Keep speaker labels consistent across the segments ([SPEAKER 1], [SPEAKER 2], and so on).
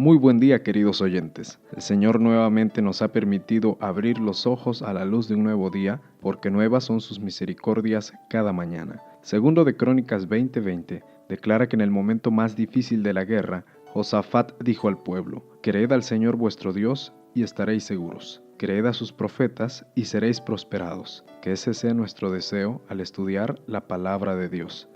[SPEAKER 1] Muy buen día, queridos oyentes. El Señor nuevamente nos ha permitido abrir los ojos a la luz de un nuevo día, porque nuevas son sus misericordias cada mañana. Segundo de Crónicas 20:20 declara que en el momento más difícil de la guerra, Josafat dijo al pueblo: Creed al Señor vuestro Dios y estaréis seguros. Creed a sus profetas y seréis prosperados. Que ese sea nuestro deseo al estudiar la palabra de Dios.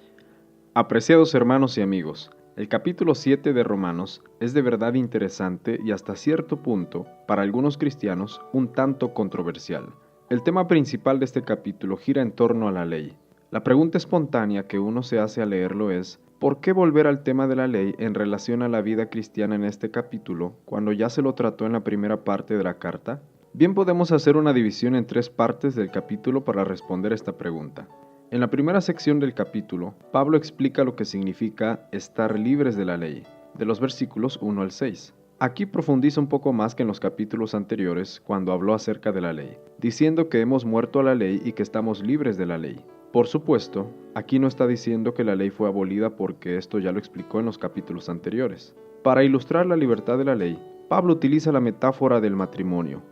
[SPEAKER 1] Apreciados hermanos y amigos, el capítulo 7 de Romanos es de verdad interesante y hasta cierto punto, para algunos cristianos, un tanto controversial. El tema principal de este capítulo gira en torno a la ley. La pregunta espontánea que uno se hace al leerlo es: ¿por qué volver al tema de la ley en relación a la vida cristiana en este capítulo, cuando ya se lo trató en la primera parte de la carta? Bien, podemos hacer una división en tres partes del capítulo para responder esta pregunta. En la primera sección del capítulo, Pablo explica lo que significa estar libres de la ley, de los versículos 1 al 6. Aquí profundiza un poco más que en los capítulos anteriores cuando habló acerca de la ley, diciendo que hemos muerto a la ley y que estamos libres de la ley. Por supuesto, aquí no está diciendo que la ley fue abolida porque esto ya lo explicó en los capítulos anteriores. Para ilustrar la libertad de la ley, Pablo utiliza la metáfora del matrimonio.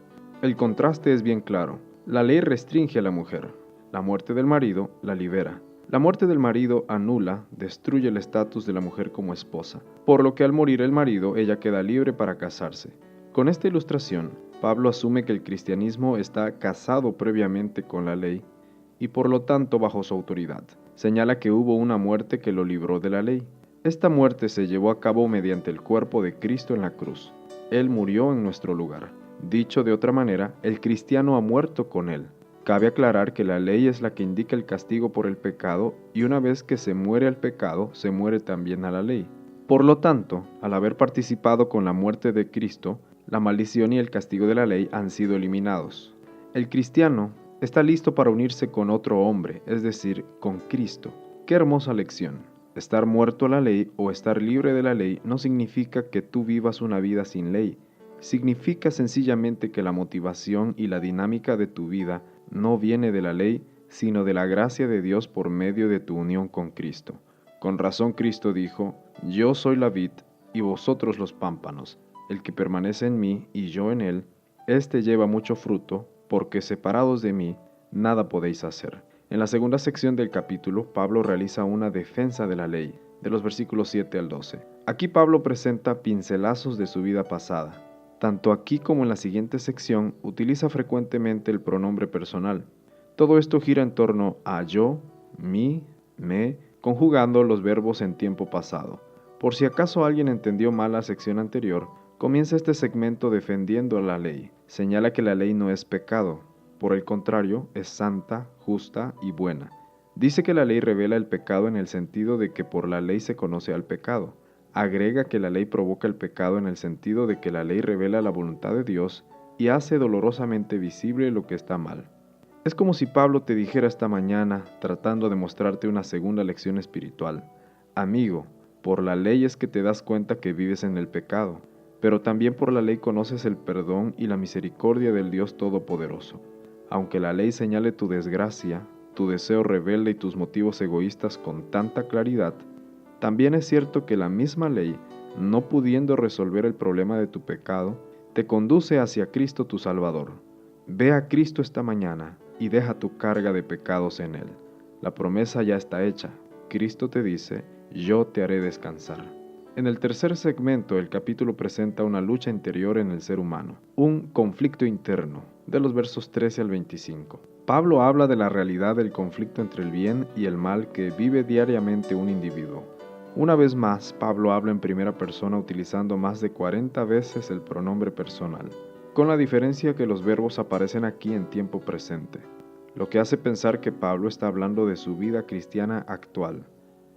[SPEAKER 1] El contraste es bien claro. La ley restringe a la mujer. La muerte del marido la libera. La muerte del marido anula, destruye el estatus de la mujer como esposa, por lo que al morir el marido ella queda libre para casarse. Con esta ilustración, Pablo asume que el cristianismo está casado previamente con la ley y por lo tanto bajo su autoridad. Señala que hubo una muerte que lo libró de la ley. Esta muerte se llevó a cabo mediante el cuerpo de Cristo en la cruz. Él murió en nuestro lugar. Dicho de otra manera, el cristiano ha muerto con él. Cabe aclarar que la ley es la que indica el castigo por el pecado y una vez que se muere al pecado, se muere también a la ley. Por lo tanto, al haber participado con la muerte de Cristo, la maldición y el castigo de la ley han sido eliminados. El cristiano está listo para unirse con otro hombre, es decir, con Cristo. ¡Qué hermosa lección! Estar muerto a la ley o estar libre de la ley no significa que tú vivas una vida sin ley. Significa sencillamente que la motivación y la dinámica de tu vida no viene de la ley, sino de la gracia de Dios por medio de tu unión con Cristo. Con razón Cristo dijo: Yo soy la vid y vosotros los pámpanos. El que permanece en mí y yo en él, éste lleva mucho fruto, porque separados de mí, nada podéis hacer. En la segunda sección del capítulo, Pablo realiza una defensa de la ley, de los versículos 7 al 12. Aquí Pablo presenta pincelazos de su vida pasada. Tanto aquí como en la siguiente sección, utiliza frecuentemente el pronombre personal. Todo esto gira en torno a yo, mí, me, conjugando los verbos en tiempo pasado. Por si acaso alguien entendió mal la sección anterior, comienza este segmento defendiendo la ley. Señala que la ley no es pecado, por el contrario, es santa, justa y buena. Dice que la ley revela el pecado en el sentido de que por la ley se conoce al pecado. Agrega que la ley provoca el pecado en el sentido de que la ley revela la voluntad de Dios y hace dolorosamente visible lo que está mal. Es como si Pablo te dijera esta mañana, tratando de mostrarte una segunda lección espiritual: amigo, por la ley es que te das cuenta que vives en el pecado, pero también por la ley conoces el perdón y la misericordia del Dios Todopoderoso. Aunque la ley señale tu desgracia, tu deseo rebelde y tus motivos egoístas con tanta claridad, también es cierto que la misma ley, no pudiendo resolver el problema de tu pecado, te conduce hacia Cristo tu Salvador. Ve a Cristo esta mañana y deja tu carga de pecados en Él. La promesa ya está hecha. Cristo te dice: yo te haré descansar. En el tercer segmento, el capítulo presenta una lucha interior en el ser humano, un conflicto interno, de los versos 13 al 25. Pablo habla de la realidad del conflicto entre el bien y el mal que vive diariamente un individuo. Una vez más, Pablo habla en primera persona utilizando más de 40 veces el pronombre personal, con la diferencia que los verbos aparecen aquí en tiempo presente, lo que hace pensar que Pablo está hablando de su vida cristiana actual.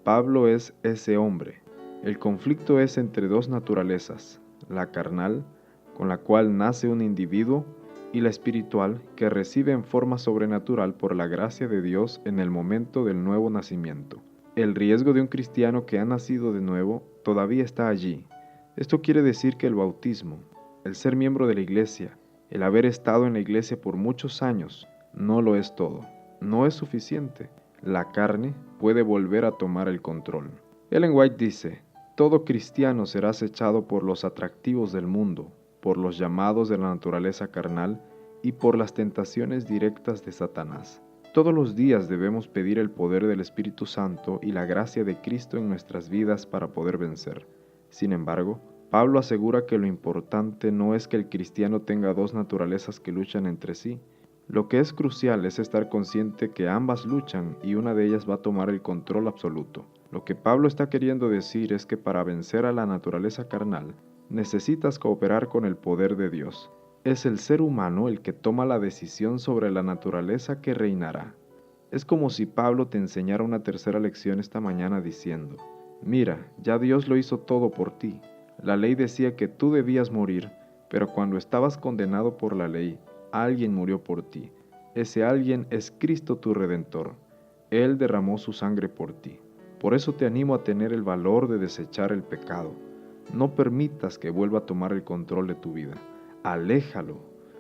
[SPEAKER 1] Pablo es ese hombre. El conflicto es entre dos naturalezas, la carnal, con la cual nace un individuo, y la espiritual, que recibe en forma sobrenatural por la gracia de Dios en el momento del nuevo nacimiento. El riesgo de un cristiano que ha nacido de nuevo todavía está allí. Esto quiere decir que el bautismo, el ser miembro de la iglesia, el haber estado en la iglesia por muchos años, no lo es todo. No es suficiente. La carne puede volver a tomar el control. Ellen White dice: Todo cristiano será acechado por los atractivos del mundo, por los llamados de la naturaleza carnal y por las tentaciones directas de Satanás. Todos los días debemos pedir el poder del Espíritu Santo y la gracia de Cristo en nuestras vidas para poder vencer. Sin embargo, Pablo asegura que lo importante no es que el cristiano tenga dos naturalezas que luchan entre sí. Lo que es crucial es estar consciente que ambas luchan y una de ellas va a tomar el control absoluto. Lo que Pablo está queriendo decir es que para vencer a la naturaleza carnal, necesitas cooperar con el poder de Dios. Es el ser humano el que toma la decisión sobre la naturaleza que reinará. Es como si Pablo te enseñara una tercera lección esta mañana diciendo: mira, ya Dios lo hizo todo por ti. La ley decía que tú debías morir, pero cuando estabas condenado por la ley, alguien murió por ti. Ese alguien es Cristo tu Redentor. Él derramó su sangre por ti. Por eso te animo a tener el valor de desechar el pecado. No permitas que vuelva a tomar el control de tu vida. Aléjalo.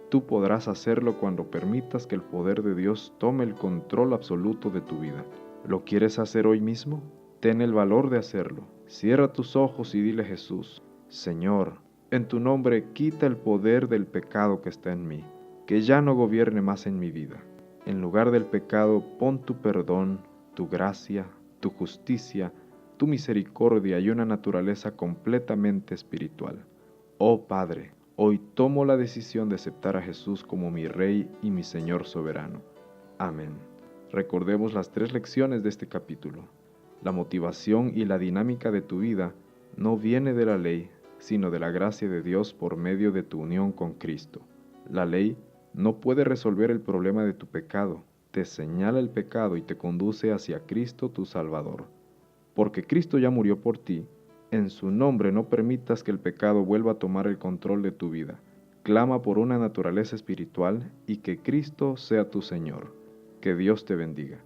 [SPEAKER 1] Tú podrás hacerlo cuando permitas que el poder de Dios tome el control absoluto de tu vida. ¿Lo quieres hacer hoy mismo? Ten el valor de hacerlo. Cierra tus ojos y dile a Jesús: Señor, en tu nombre quita el poder del pecado que está en mí, que ya no gobierne más en mi vida. En lugar del pecado, pon tu perdón, tu gracia, tu justicia, tu misericordia y una naturaleza completamente espiritual. Oh Padre, hoy tomo la decisión de aceptar a Jesús como mi Rey y mi Señor soberano. Amén. Recordemos las 3 lecciones de este capítulo. La motivación y la dinámica de tu vida no viene de la ley, sino de la gracia de Dios por medio de tu unión con Cristo. La ley no puede resolver el problema de tu pecado, te señala el pecado y te conduce hacia Cristo tu Salvador. Porque Cristo ya murió por ti, en su nombre no permitas que el pecado vuelva a tomar el control de tu vida. Clama por una naturaleza espiritual y que Cristo sea tu Señor. Que Dios te bendiga.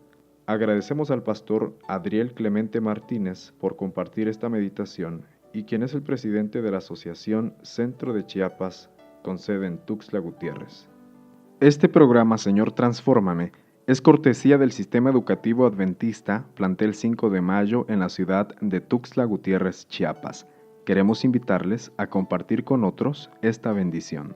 [SPEAKER 1] Agradecemos al pastor Adriel Clemente Martínez por compartir esta meditación y quien es el presidente de la Asociación Centro de Chiapas con sede en Tuxtla Gutiérrez. Este programa, Señor Transfórmame, es cortesía del Sistema Educativo Adventista, plantel 5 de Mayo, en la ciudad de Tuxtla Gutiérrez, Chiapas. Queremos invitarles a compartir con otros esta bendición.